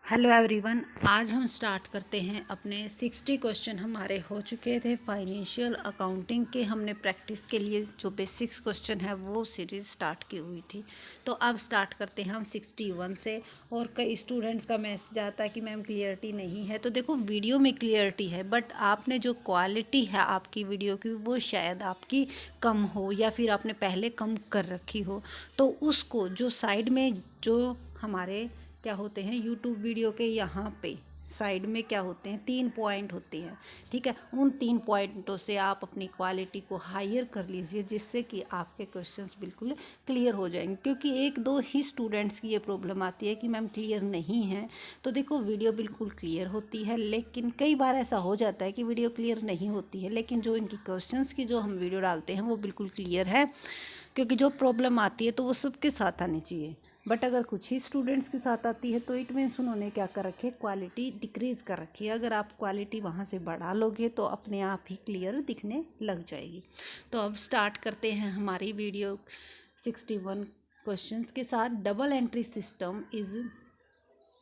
Hello everyone, आज हम start करते हैं अपने 60 क्वेश्चन हमारे हो चुके थे फाइनेंशियल अकाउंटिंग के। हमने प्रैक्टिस के लिए जो बेसिक्स क्वेश्चन है वो सीरीज़ स्टार्ट की हुई थी। तो अब स्टार्ट करते हैं हम 61 से। और कई स्टूडेंट्स का मैसेज आता है कि मैम क्लियरिटी नहीं है। तो देखो, वीडियो में क्लियरिटी है, बट आपने जो क्वालिटी है आपकी वीडियो की वो शायद आपकी कम हो, या फिर आपने पहले कम कर रखी हो। तो उसको जो साइड में जो हमारे क्या होते हैं यूट्यूब वीडियो के यहाँ पे साइड में क्या होते हैं, 3 पॉइंट होते हैं। ठीक है, उन 3 पॉइंटों से आप अपनी क्वालिटी को हायर कर लीजिए, जिससे कि आपके क्वेश्चंस बिल्कुल क्लियर हो जाएंगे। क्योंकि एक दो ही स्टूडेंट्स की ये प्रॉब्लम आती है कि मैम क्लियर नहीं है। तो देखो, वीडियो बिल्कुल क्लियर होती है, लेकिन कई बार ऐसा हो जाता है कि वीडियो क्लियर नहीं होती है, लेकिन जो इनकी क्वेश्चंस की जो हम वीडियो डालते हैं वो बिल्कुल क्लियर है। क्योंकि जो प्रॉब्लम आती है तो वो सबके साथ आनी चाहिए, बट अगर कुछ ही स्टूडेंट्स के साथ आती है तो इट मीन्स उन्होंने क्या कर रखी है, क्वालिटी डिक्रीज़ कर रखी है। अगर आप क्वालिटी वहाँ से बढ़ा लोगे तो अपने आप ही क्लियर दिखने लग जाएगी। तो अब स्टार्ट करते हैं हमारी वीडियो 61 क्वेश्चंस के साथ। Double entry system is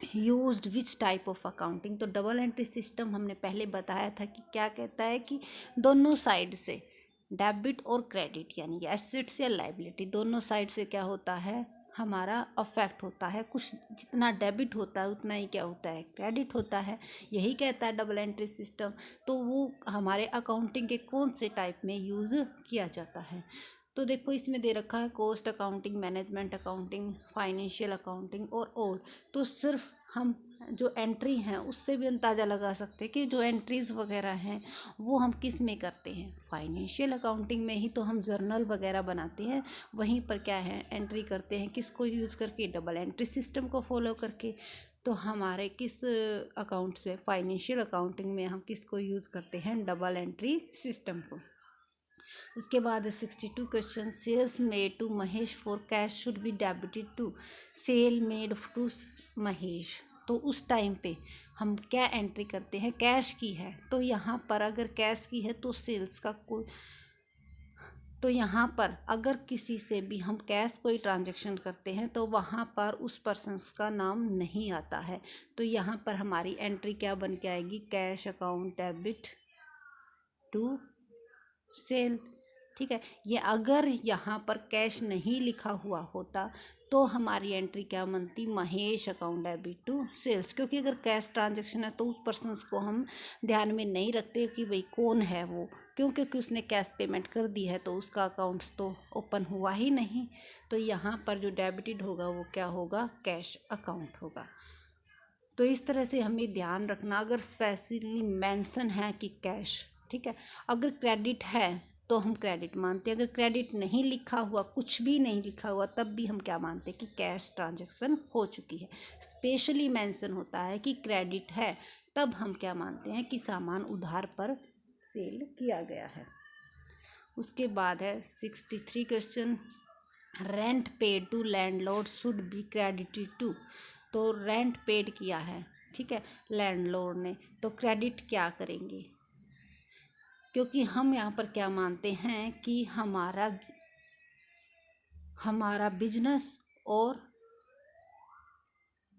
used which type of accounting. तो डबल एंट्री सिस्टम हमने पहले बताया था कि क्या कहता है कि दोनों साइड से डेबिट और क्रेडिट, यानी कि एसेट्स या लाइबिलिटी, दोनों साइड से क्या होता है, हमारा अफेक्ट होता है। कुछ जितना डेबिट होता है उतना ही क्या होता है, क्रेडिट होता है। यही कहता है डबल एंट्री सिस्टम। तो वो हमारे अकाउंटिंग के कौन से टाइप में यूज़ किया जाता है। तो देखो, इसमें दे रखा है cost accounting, management accounting, financial accounting और। तो सिर्फ हम जो एंट्री हैं उससे भी अंदाज़ा लगा सकते हैं कि जो एंट्रीज़ वगैरह हैं वो हम किस में करते हैं। फाइनेंशियल अकाउंटिंग में ही तो हम जर्नल वगैरह बनाते हैं, वहीं पर क्या है, एंट्री करते हैं किसको यूज़ करके, डबल एंट्री सिस्टम को फॉलो करके। तो हमारे किस अकाउंट्स में, फाइनेंशियल अकाउंटिंग में हम किसको यूज़ करते हैं, डबल एंट्री सिस्टम को। उसके बाद 62 question, sales made to Mahesh for cash should be debited to sale made to Mahesh. तो उस टाइम पे हम क्या एंट्री करते हैं, कैश की है तो यहाँ पर अगर कैश की है तो सेल्स का कोई, तो यहाँ पर अगर किसी से भी हम कैश कोई ट्रांजैक्शन करते हैं तो वहाँ पर उस पर्सन का नाम नहीं आता है। तो यहाँ पर हमारी एंट्री क्या बन के आएगी, cash account debit to sale. ठीक है, ये अगर यहाँ पर कैश नहीं लिखा हुआ होता तो हमारी एंट्री क्या बनती, Mahesh account debit to sales. क्योंकि अगर कैश ट्रांजैक्शन है तो उस पर्सन को हम ध्यान में नहीं रखते कि भाई कौन है वो, क्योंकि उसने कैश पेमेंट कर दी है तो उसका अकाउंट्स तो ओपन हुआ ही नहीं। तो यहाँ पर जो डेबिटेड होगा वो क्या होगा, कैश अकाउंट होगा। तो इस तरह से हमें ध्यान रखना, अगर स्पेशली मेंशन है कि कैश, ठीक है। अगर क्रेडिट है तो हम क्रेडिट मानते हैं, अगर क्रेडिट नहीं लिखा हुआ, कुछ भी नहीं लिखा हुआ, तब भी हम क्या मानते हैं कि कैश ट्रांजैक्शन हो चुकी है। स्पेशली मेंशन होता है कि क्रेडिट है, तब हम क्या मानते हैं कि सामान उधार पर सेल किया गया है। उसके बाद है 63 question, rent paid to landlord should be credited to. तो रेंट पेड किया है, ठीक है, लैंडलॉर्ड ने, तो क्रेडिट क्या करेंगे, क्योंकि हम यहाँ पर क्या मानते हैं कि हमारा बिजनेस और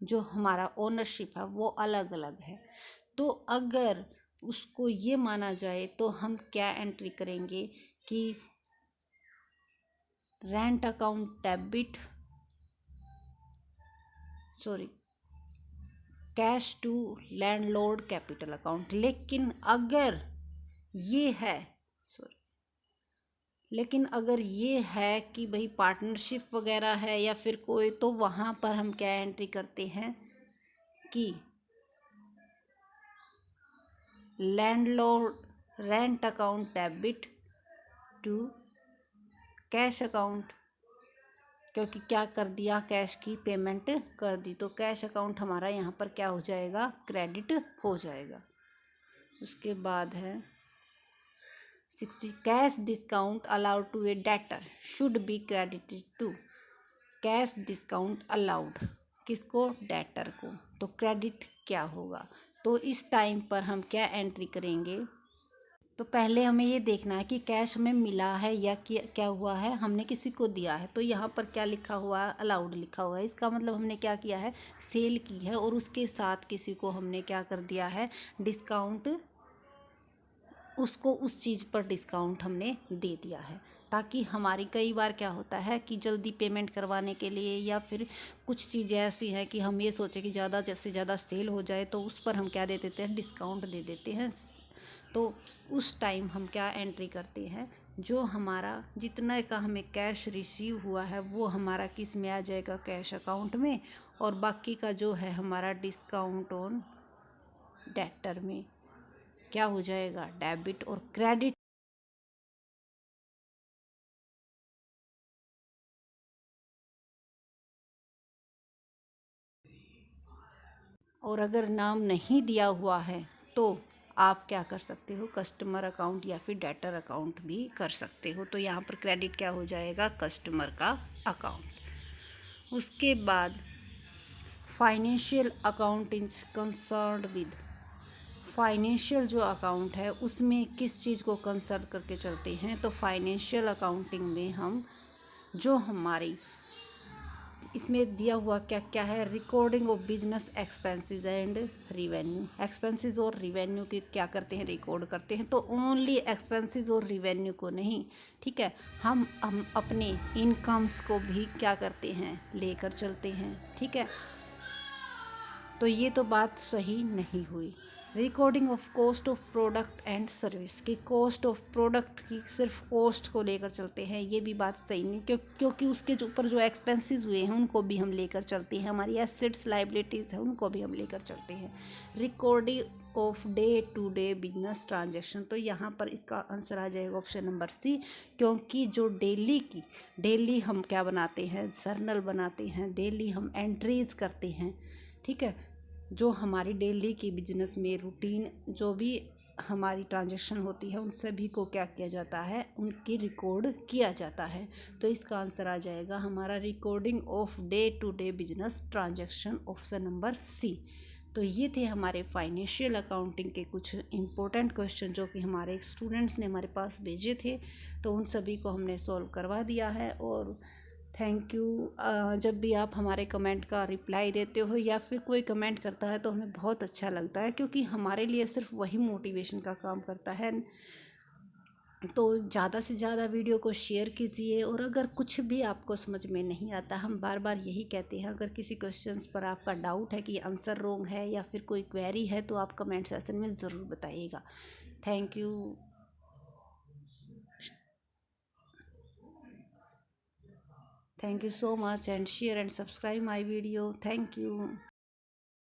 जो हमारा ओनरशिप है वो अलग अलग है। तो अगर उसको ये माना जाए तो हम क्या एंट्री करेंगे कि rent account debit, sorry, cash to landlord capital account. लेकिन अगर ये है, सॉरी, लेकिन अगर ये है कि भाई पार्टनरशिप वगैरह है या फिर कोई, तो वहाँ पर हम क्या एंट्री करते हैं कि landlord rent account debit to cash account. क्योंकि क्या कर दिया, कैश की पेमेंट कर दी, तो कैश अकाउंट हमारा यहाँ पर क्या हो जाएगा, क्रेडिट हो जाएगा। उसके बाद है 60, cash discount allowed to a debtor should be credited to. Cash discount allowed किसको, डेटर को, तो क्रेडिट क्या होगा। तो इस टाइम पर हम क्या एंट्री करेंगे, तो पहले हमें ये देखना है कि कैश हमें मिला है या क्या हुआ है, हमने किसी को दिया है। तो यहाँ पर क्या लिखा हुआ है, अलाउड लिखा हुआ है। इसका मतलब हमने क्या किया है, सेल की है और उसके साथ किसी को हमने क्या कर दिया है, डिस्काउंट, उसको उस चीज़ पर डिस्काउंट हमने दे दिया है। ताकि हमारी कई बार क्या होता है कि जल्दी पेमेंट करवाने के लिए या फिर कुछ चीज़ें ऐसी हैं कि हम ये सोचें कि ज़्यादा से ज़्यादा सेल हो जाए, तो उस पर हम क्या दे देते हैं, डिस्काउंट दे देते हैं। तो उस टाइम हम क्या एंट्री करते हैं, जो हमारा जितना का हमें कैश रिसीव हुआ है वो हमारा किस में आ जाएगा, कैश अकाउंट में, और बाकी का जो है हमारा डिस्काउंट ऑन डेटर में क्या हो जाएगा, डेबिट और क्रेडिट। और अगर नाम नहीं दिया हुआ है तो आप क्या कर सकते हो, कस्टमर अकाउंट या फिर डेटर अकाउंट भी कर सकते हो। तो यहाँ पर क्रेडिट क्या हो जाएगा, कस्टमर का अकाउंट। उसके बाद financial account is concerned with, financial जो अकाउंट है उसमें किस चीज़ को कंसर्न करके चलते हैं। तो फाइनेंशियल अकाउंटिंग में हम जो हमारी इसमें दिया हुआ क्या क्या है, recording of business expenses and revenue, expenses और रिवेन्यू की क्या करते हैं, रिकॉर्ड करते हैं। तो ओनली एक्सपेंसेस और रिवेन्यू को नहीं, ठीक है, हम अपने इनकम्स को भी क्या करते हैं, लेकर चलते हैं, ठीक है। तो ये तो बात सही नहीं हुई। Recording of cost of product and service की, कॉस्ट ऑफ प्रोडक्ट की सिर्फ कॉस्ट को लेकर चलते हैं, ये भी बात सही नहीं, क्योंकि उसके जो ऊपर जो एक्सपेंसेस हुए हैं उनको भी हम लेकर चलते हैं, हमारी एसेट्स लाइबिलिटीज़ हैं उनको भी हम लेकर चलते हैं। Recording of day to day business transaction, तो यहाँ पर इसका आंसर आ जाएगा ऑप्शन नंबर सी, क्योंकि जो डेली हम क्या बनाते हैं, जर्नल बनाते हैं, डेली हम एंट्रीज करते हैं, ठीक है। जो हमारी डेली की बिजनेस में रूटीन जो भी हमारी ट्रांजैक्शन होती है उन सभी को क्या किया जाता है, उनकी रिकॉर्ड किया जाता है। तो इसका आंसर आ जाएगा हमारा recording of day to day business transaction, option number C. तो ये थे हमारे फाइनेंशियल अकाउंटिंग के कुछ इम्पोर्टेंट क्वेश्चन जो कि हमारे स्टूडेंट्स ने हमारे पास भेजे थे। तो उन सभी को हमने सॉल्व करवा दिया है। और थैंक यू। जब भी आप हमारे कमेंट का रिप्लाई देते हो या फिर कोई कमेंट करता है तो हमें बहुत अच्छा लगता है, क्योंकि हमारे लिए सिर्फ वही मोटिवेशन का काम करता है। तो ज़्यादा से ज़्यादा वीडियो को शेयर कीजिए। और अगर कुछ भी आपको समझ में नहीं आता, हम बार बार यही कहते हैं, अगर किसी क्वेश्चंस पर आपका डाउट है कि आंसर रॉन्ग है या फिर कोई क्वेरी है तो आप कमेंट सेक्शन में ज़रूर बताइएगा। Thank you. Thank you so much, and share and subscribe my video. Thank you.